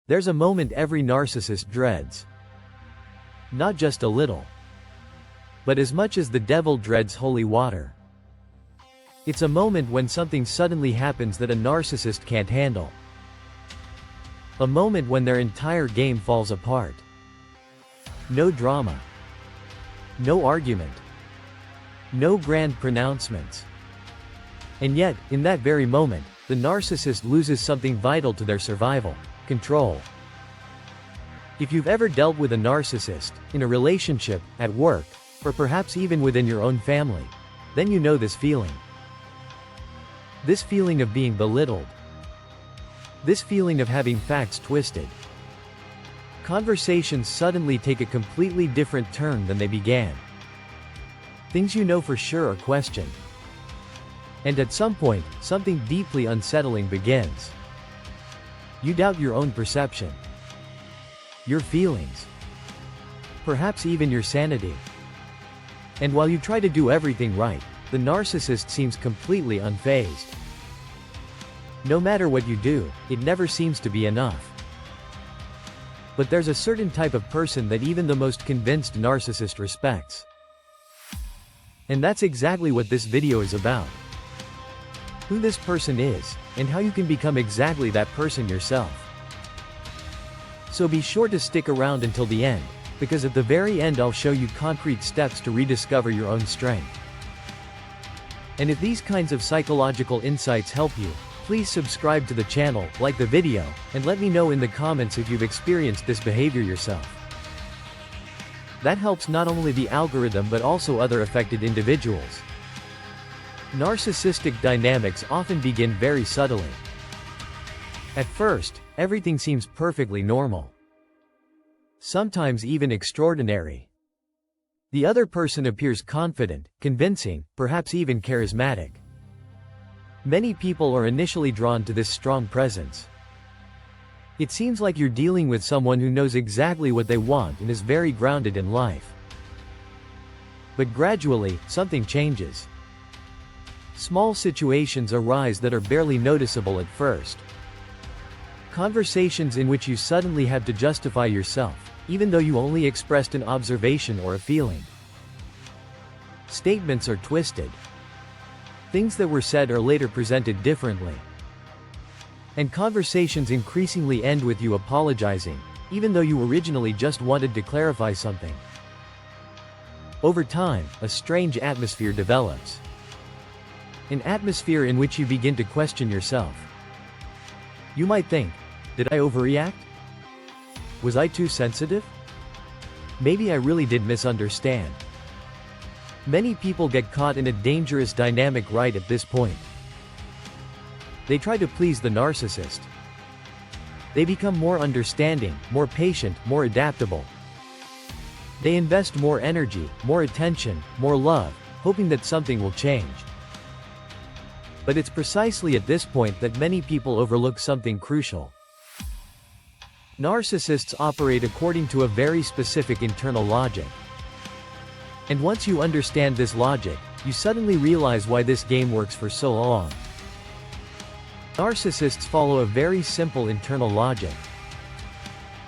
There's a moment every narcissist dreads. Not just a little, but as much as the devil dreads holy water. It's a moment when something suddenly happens that a narcissist can't handle. A moment when their entire game falls apart. No drama. No argument. No grand pronouncements. And yet, in that very moment, the narcissist loses something vital to their survival: control. If you've ever dealt with a narcissist, in a relationship, at work, or perhaps even within your own family, then you know this feeling. This feeling of being belittled. This feeling of having facts twisted. Conversations suddenly take a completely different turn than they began. Things you know for sure are questioned. And at some point, something deeply unsettling begins. You doubt your own perception. Your feelings. Perhaps even your sanity. And while you try to do everything right, the narcissist seems completely unfazed. No matter what you do, it never seems to be enough. But there's a certain type of person that even the most convinced narcissist respects. And that's exactly what this video is about. Who this person is, and how you can become exactly that person yourself. So be sure to stick around until the end, because at the very end I'll show you concrete steps to rediscover your own strength. And if these kinds of psychological insights help you, please subscribe to the channel, like the video, and let me know in the comments if you've experienced this behavior yourself. That helps not only the algorithm but also other affected individuals. Narcissistic dynamics often begin very subtly. At first, everything seems perfectly normal. Sometimes even extraordinary. The other person appears confident, convincing, perhaps even charismatic. Many people are initially drawn to this strong presence. It seems like you're dealing with someone who knows exactly what they want and is very grounded in life. But gradually, something changes. Small situations arise that are barely noticeable at first. Conversations in which you suddenly have to justify yourself, even though you only expressed an observation or a feeling. Statements are twisted. Things that were said are later presented differently. And conversations increasingly end with you apologizing, even though you originally just wanted to clarify something. Over time, a strange atmosphere develops. An atmosphere in which you begin to question yourself. You might think, did I overreact? Was I too sensitive? Maybe I really did misunderstand. Many people get caught in a dangerous dynamic right at this point. They try to please the narcissist. They become more understanding, more patient, more adaptable. They invest more energy, more attention, more love, hoping that something will change. But it's precisely at this point that many people overlook something crucial. Narcissists operate according to a very specific internal logic. And once you understand this logic, you suddenly realize why this game works for so long. Narcissists follow a very simple internal logic.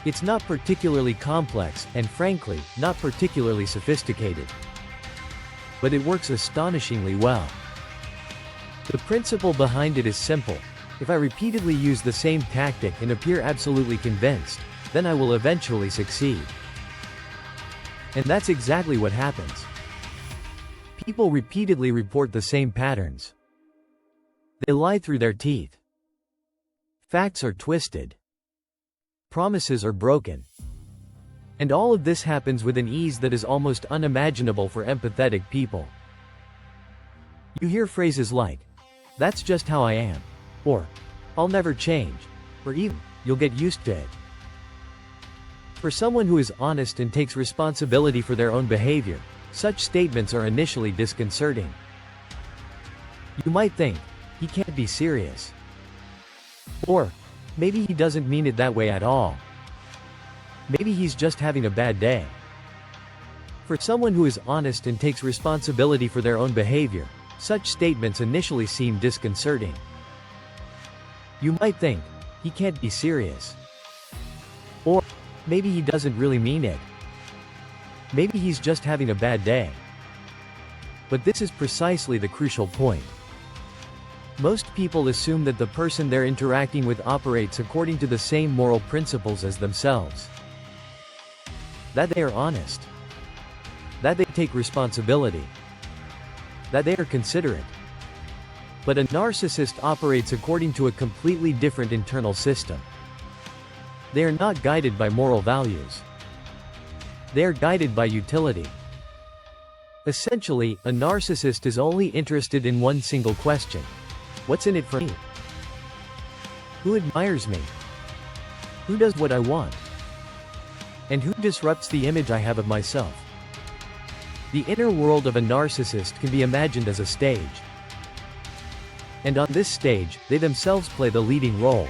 It's not particularly complex, and frankly, not particularly sophisticated. But it works astonishingly well. The principle behind it is simple. If I repeatedly use the same tactic and appear absolutely convinced, then I will eventually succeed. And that's exactly what happens. People repeatedly report the same patterns. They lie through their teeth. Facts are twisted. Promises are broken. And all of this happens with an ease that is almost unimaginable for empathetic people. You hear phrases like, "That's just how I am," or "I'll never change," or even, "You'll get used to it." For someone who is honest and takes responsibility for their own behavior, such statements are initially disconcerting. You might think, "He can't be serious." Or, "Maybe he doesn't mean it that way at all. Maybe he's just having a bad day." For someone who is honest and takes responsibility for their own behavior, such statements initially seem disconcerting. You might think, "He can't be serious. Or, maybe he doesn't really mean it. Maybe he's just having a bad day. But this is precisely the crucial point. Most people assume that the person they're interacting with operates according to the same moral principles as themselves. That they are honest. That they take responsibility. That they are considerate. But a narcissist operates according to a completely different internal system. They are not guided by moral values. They are guided by utility. Essentially, a narcissist is only interested in one single question. What's in it for me? Who admires me? Who does what I want? And who disrupts the image I have of myself? The inner world of a narcissist can be imagined as a stage. And on this stage, they themselves play the leading role.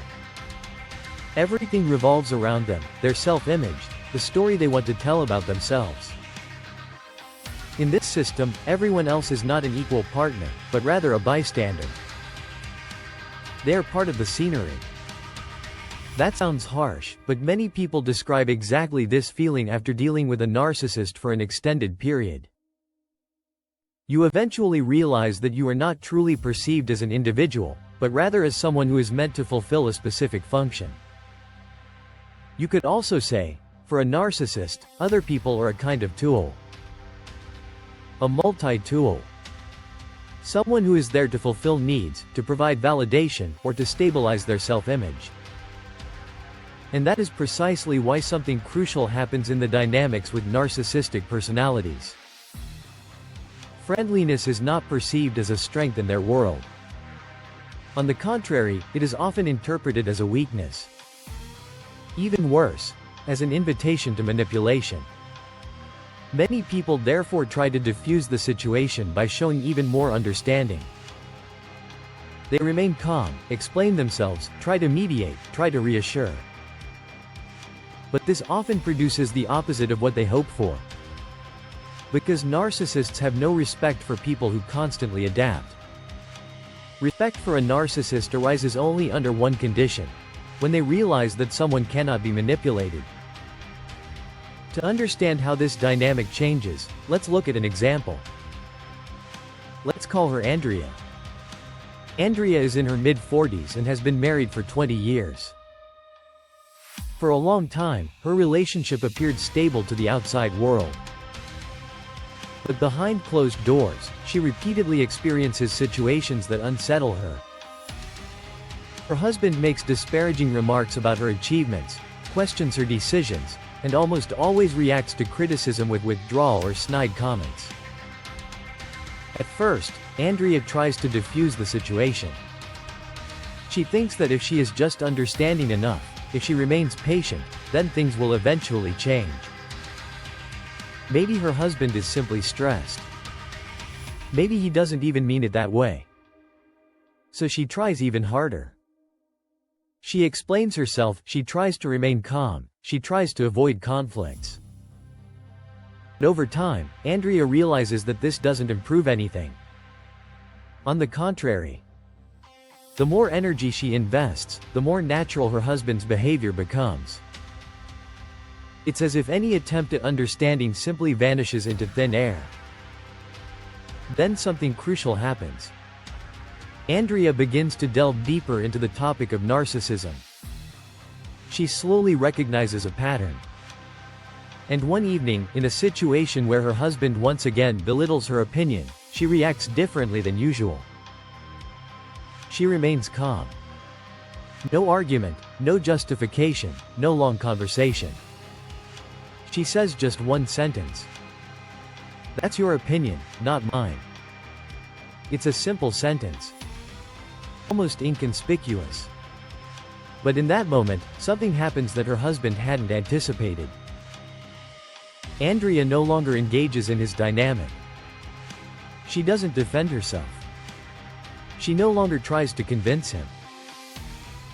Everything revolves around them, their self-image, the story they want to tell about themselves. In this system, everyone else is not an equal partner, but rather a bystander. They are part of the scenery. That sounds harsh, but many people describe exactly this feeling after dealing with a narcissist for an extended period. You eventually realize that you are not truly perceived as an individual, but rather as someone who is meant to fulfill a specific function. You could also say, for a narcissist, other people are a kind of tool. A multi-tool. Someone who is there to fulfill needs, to provide validation, or to stabilize their self-image. And that is precisely why something crucial happens in the dynamics with narcissistic personalities. Friendliness is not perceived as a strength in their world. On the contrary, it is often interpreted as a weakness. Even worse, as an invitation to manipulation. Many people therefore try to diffuse the situation by showing even more understanding. They remain calm, explain themselves, try to mediate, try to reassure. But this often produces the opposite of what they hope for. Because narcissists have no respect for people who constantly adapt. Respect for a narcissist arises only under one condition: when they realize that someone cannot be manipulated. To understand how this dynamic changes, let's look at an example. Let's call her Andrea. Andrea is in her mid-40s and has been married for 20 years. For a long time, her relationship appeared stable to the outside world. But behind closed doors, she repeatedly experiences situations that unsettle her. Her husband makes disparaging remarks about her achievements, questions her decisions, and almost always reacts to criticism with withdrawal or snide comments. At first, Andrea tries to diffuse the situation. She thinks that if she is just understanding enough, if she remains patient, then things will eventually change. Maybe her husband is simply stressed. Maybe he doesn't even mean it that way. So she tries even harder. She explains herself, she tries to remain calm, she tries to avoid conflicts. But over time, Andrea realizes that this doesn't improve anything. On the contrary, the more energy she invests, the more natural her husband's behavior becomes. It's as if any attempt at understanding simply vanishes into thin air. Then something crucial happens. Andrea begins to delve deeper into the topic of narcissism. She slowly recognizes a pattern. And one evening, in a situation where her husband once again belittles her opinion, she reacts differently than usual. She remains calm. No argument, no justification, no long conversation. She says just one sentence. "That's your opinion, not mine." It's a simple sentence. Almost inconspicuous. But in that moment, something happens that her husband hadn't anticipated. Andrea no longer engages in his dynamic. She doesn't defend herself. She no longer tries to convince him.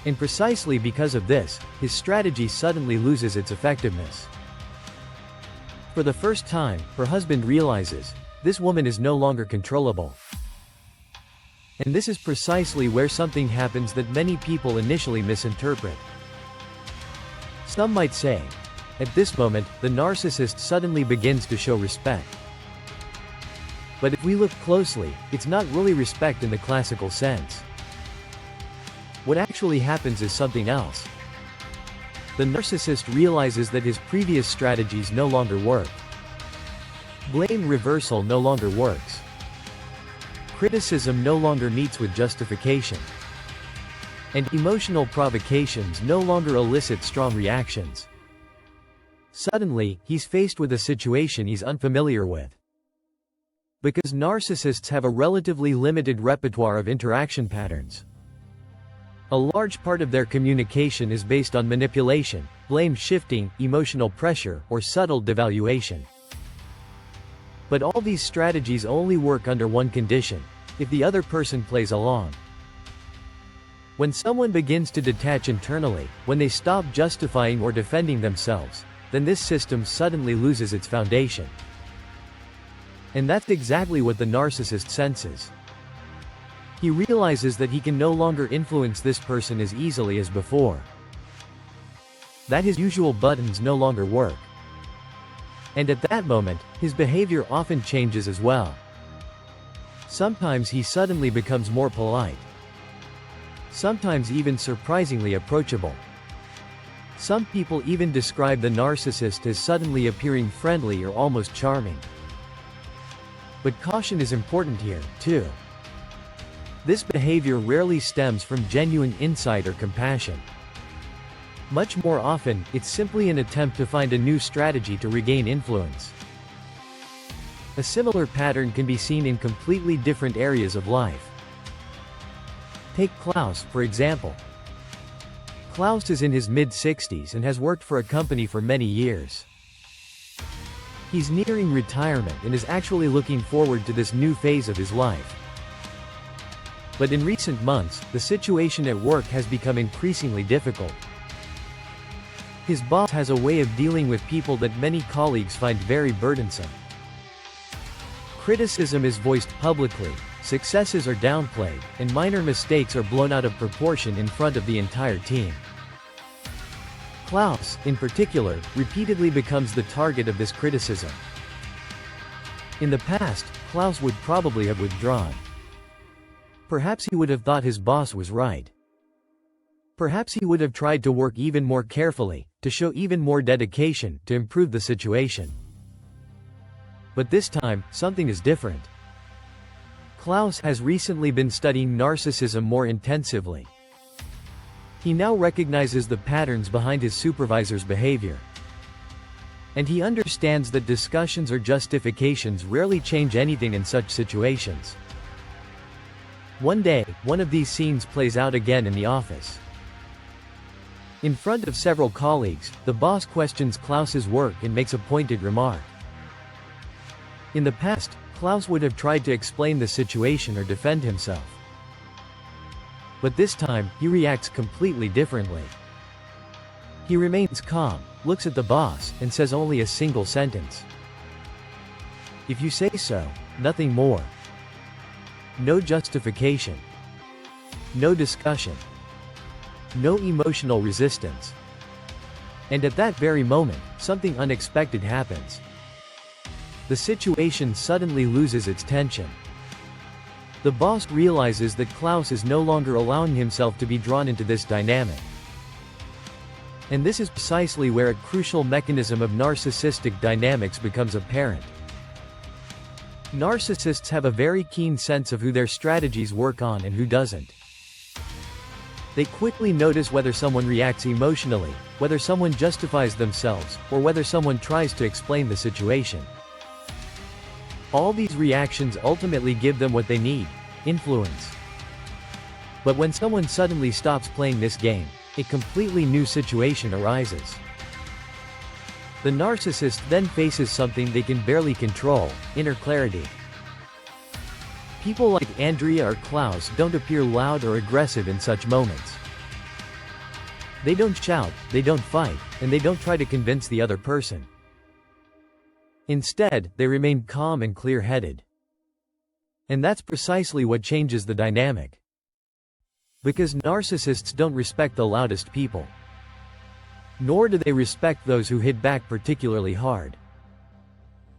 And precisely because of this, his strategy suddenly loses its effectiveness. For the first time, her husband realizes, this woman is no longer controllable. And this is precisely where something happens that many people initially misinterpret. Some might say, at this moment, the narcissist suddenly begins to show respect. But if we look closely, it's not really respect in the classical sense. What actually happens is something else. The narcissist realizes that his previous strategies no longer work. Blame reversal no longer works. Criticism no longer meets with justification. And emotional provocations no longer elicit strong reactions. Suddenly, he's faced with a situation he's unfamiliar with. Because narcissists have a relatively limited repertoire of interaction patterns. A large part of their communication is based on manipulation, blame shifting, emotional pressure, or subtle devaluation. But all these strategies only work under one condition: if the other person plays along. When someone begins to detach internally, when they stop justifying or defending themselves, then this system suddenly loses its foundation. And that's exactly what the narcissist senses. He realizes that he can no longer influence this person as easily as before. That his usual buttons no longer work. And at that moment, his behavior often changes as well. Sometimes he suddenly becomes more polite. Sometimes even surprisingly approachable. Some people even describe the narcissist as suddenly appearing friendly or almost charming. But caution is important here, too. This behavior rarely stems from genuine insight or compassion. Much more often, it's simply an attempt to find a new strategy to regain influence. A similar pattern can be seen in completely different areas of life. Take Klaus, for example. Klaus is in his mid-60s and has worked for a company for many years. He's nearing retirement and is actually looking forward to this new phase of his life. But in recent months, the situation at work has become increasingly difficult. His boss has a way of dealing with people that many colleagues find very burdensome. Criticism is voiced publicly, successes are downplayed, and minor mistakes are blown out of proportion in front of the entire team. Klaus, in particular, repeatedly becomes the target of this criticism. In the past, Klaus would probably have withdrawn. Perhaps he would have thought his boss was right. Perhaps he would have tried to work even more carefully, to show even more dedication, to improve the situation. But this time, something is different. Klaus has recently been studying narcissism more intensively. He now recognizes the patterns behind his supervisor's behavior. And he understands that discussions or justifications rarely change anything in such situations. One day, one of these scenes plays out again in the office. In front of several colleagues, the boss questions Klaus's work and makes a pointed remark. In the past, Klaus would have tried to explain the situation or defend himself. But this time, he reacts completely differently. He remains calm, looks at the boss, and says only a single sentence. "If you say so, nothing more." No justification. No discussion. No emotional resistance. And at that very moment, something unexpected happens. The situation suddenly loses its tension. The boss realizes that Klaus is no longer allowing himself to be drawn into this dynamic. And this is precisely where a crucial mechanism of narcissistic dynamics becomes apparent. Narcissists have a very keen sense of who their strategies work on and who doesn't. They quickly notice whether someone reacts emotionally, whether someone justifies themselves, or whether someone tries to explain the situation. All these reactions ultimately give them what they need: influence. But when someone suddenly stops playing this game, a completely new situation arises. The narcissist then faces something they can barely control: inner clarity. People like Andrea or Klaus don't appear loud or aggressive in such moments. They don't shout, they don't fight, and they don't try to convince the other person. Instead, they remain calm and clear-headed. And that's precisely what changes the dynamic. Because narcissists don't respect the loudest people. Nor do they respect those who hit back particularly hard.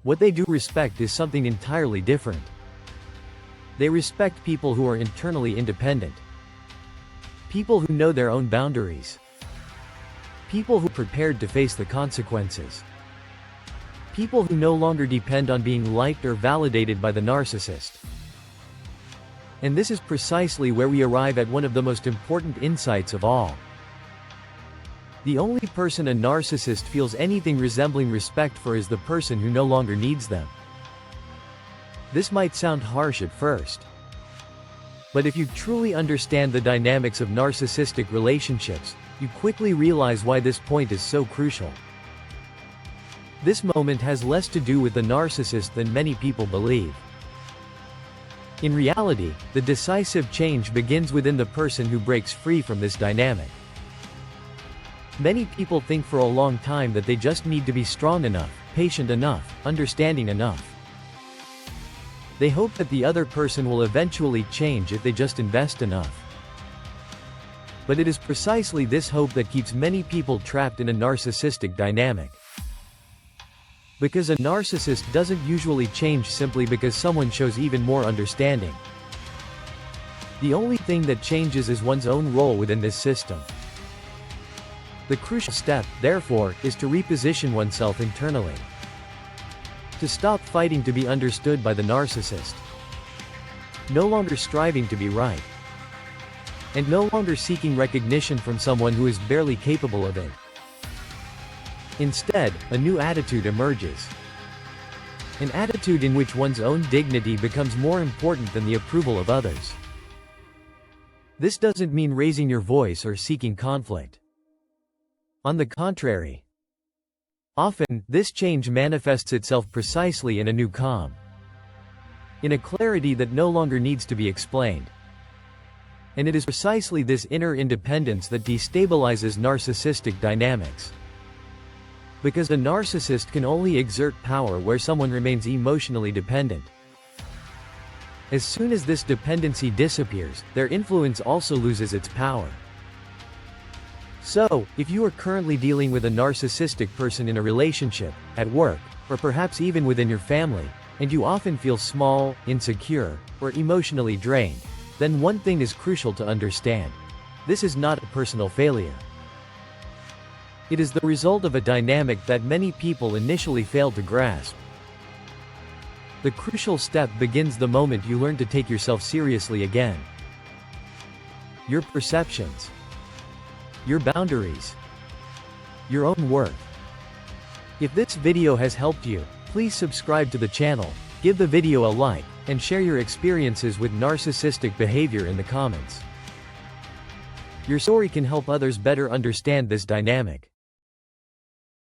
What they do respect is something entirely different. They respect people who are internally independent. People who know their own boundaries. People who are prepared to face the consequences. People who no longer depend on being liked or validated by the narcissist. And this is precisely where we arrive at one of the most important insights of all. The only person a narcissist feels anything resembling respect for is the person who no longer needs them. This might sound harsh at first. But if you truly understand the dynamics of narcissistic relationships, you quickly realize why this point is so crucial. This moment has less to do with the narcissist than many people believe. In reality, the decisive change begins within the person who breaks free from this dynamic. Many people think for a long time that they just need to be strong enough, patient enough, understanding enough. They hope that the other person will eventually change if they just invest enough. But it is precisely this hope that keeps many people trapped in a narcissistic dynamic. Because a narcissist doesn't usually change simply because someone shows even more understanding. The only thing that changes is one's own role within this system. The crucial step, therefore, is to reposition oneself internally. To stop fighting to be understood by the narcissist. No longer striving to be right. And no longer seeking recognition from someone who is barely capable of it. Instead, a new attitude emerges. An attitude in which one's own dignity becomes more important than the approval of others. This doesn't mean raising your voice or seeking conflict. On the contrary. Often, this change manifests itself precisely in a new calm. In a clarity that no longer needs to be explained. And it is precisely this inner independence that destabilizes narcissistic dynamics. Because a narcissist can only exert power where someone remains emotionally dependent. As soon as this dependency disappears, their influence also loses its power. So, if you are currently dealing with a narcissistic person in a relationship, at work, or perhaps even within your family, and you often feel small, insecure, or emotionally drained, then one thing is crucial to understand. This is not a personal failure. It is the result of a dynamic that many people initially fail to grasp. The crucial step begins the moment you learn to take yourself seriously again. Your perceptions. Your boundaries. Your own worth. If this video has helped you, please subscribe to the channel, give the video a like, and share your experiences with narcissistic behavior in the comments. Your story can help others better understand this dynamic.